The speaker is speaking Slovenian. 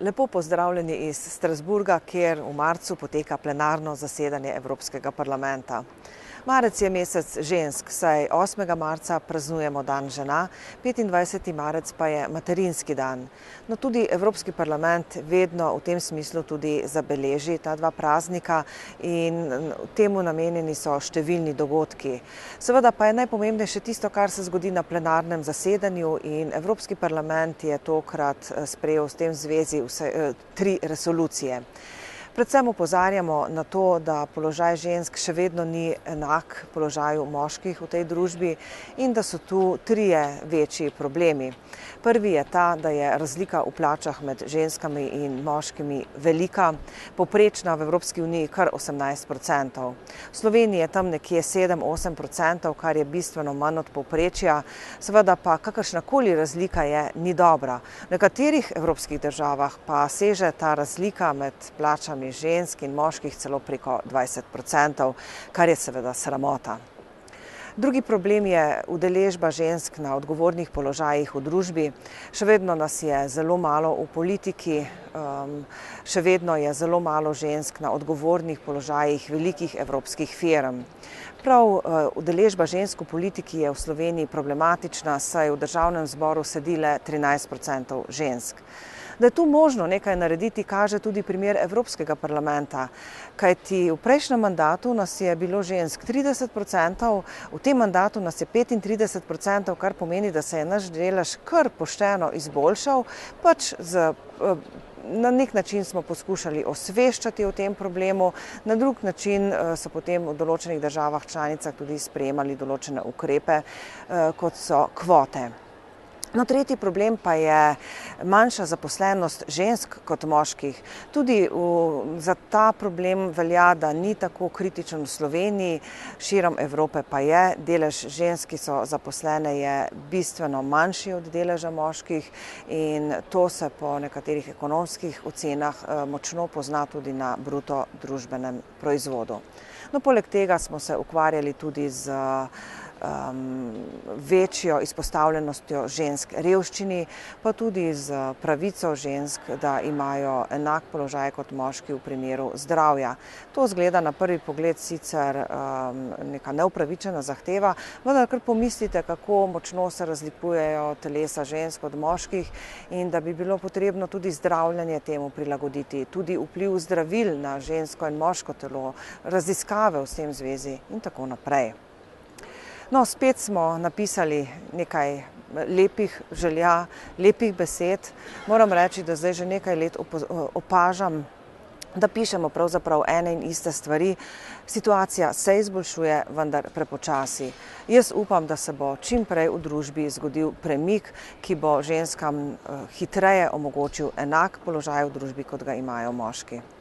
Lepo pozdravljeni iz Strasburga, kjer v marcu poteka plenarno zasedanje Evropskega parlamenta. Marec je mesec žensk, saj 8. marca praznujemo dan žena, 25. marec pa je materinski dan. No, tudi Evropski parlament vedno v tem smislu tudi zabeleži ta dva praznika in temu namenjeni so številni dogodki. Seveda pa je najpomembnejše tisto, kar se zgodi na plenarnem zasedanju, in Evropski parlament je tokrat sprejel s tem v zvezi 3 resolucije. Predvsem opozarjamo na to, da položaj žensk še vedno ni enak položaju moških v tej družbi in da so tu 3 večji problemi. Prvi je ta, da je razlika v plačah med ženskami in moškimi velika, povprečna v Evropski uniji kar 18%. V Sloveniji je tam nekje 7–8%, kar je bistveno manj od povprečja, seveda pa kakršnakoli razlika ni dobra. V nekaterih evropskih državah pa seže ta razlika med plačami žensk in moških celo preko 20%, kar je seveda sramota. Drugi problem je udeležba žensk na odgovornih položajih v družbi. Še vedno nas je zelo malo v politiki, še vedno je zelo malo žensk na odgovornih položajih velikih evropskih firm. Prav udeležba žensk v politiki je v Sloveniji problematična, saj v državnem zboru sedi le 13% žensk. Da je tu možno nekaj narediti, kaže tudi primer Evropskega parlamenta, kajti v prejšnjem mandatu nas je bilo žensk 30%, v tem mandatu nas je 35%, kar pomeni, da se je naš delež kar pošteno izboljšal, na nek način smo poskušali osveščati o tem problemu, na drug način so potem v določenih državah članicah tudi sprejemali določene ukrepe, kot so kvote. No, tretji problem pa je manjša zaposlenost žensk kot moških. Tudi za ta problem velja, da ni tako kritičen v Sloveniji, širom Evrope pa je. Delež žensk, ki so zaposlene, je bistveno manjši od deleža moških in to se po nekaterih ekonomskih ocenah močno pozna tudi na bruto družbenem proizvodu. No, poleg tega smo se ukvarjali tudi z večjo izpostavljenostjo žensk revščini, pa tudi z pravico žensk, da imajo enak položaj kot moški v primeru zdravja. To zgleda na prvi pogled sicer neka neupravičena zahteva, vendar kar pomislite, kako močno se razlikujejo telesa žensk od moških in da bi bilo potrebno tudi zdravljenje temu prilagoditi, tudi vpliv zdravil na žensko in moško telo, raziskave v tem zvezi in tako naprej. No, spet smo napisali nekaj lepih želja, lepih besed. Moram reči, da zdaj že nekaj let opažam, da pišemo pravzaprav ene in iste stvari. Situacija se izboljšuje, vendar prepočasi. Jaz upam, da se bo čim prej v družbi zgodil premik, ki bo ženskam hitreje omogočil enak položaj v družbi, kot ga imajo moški.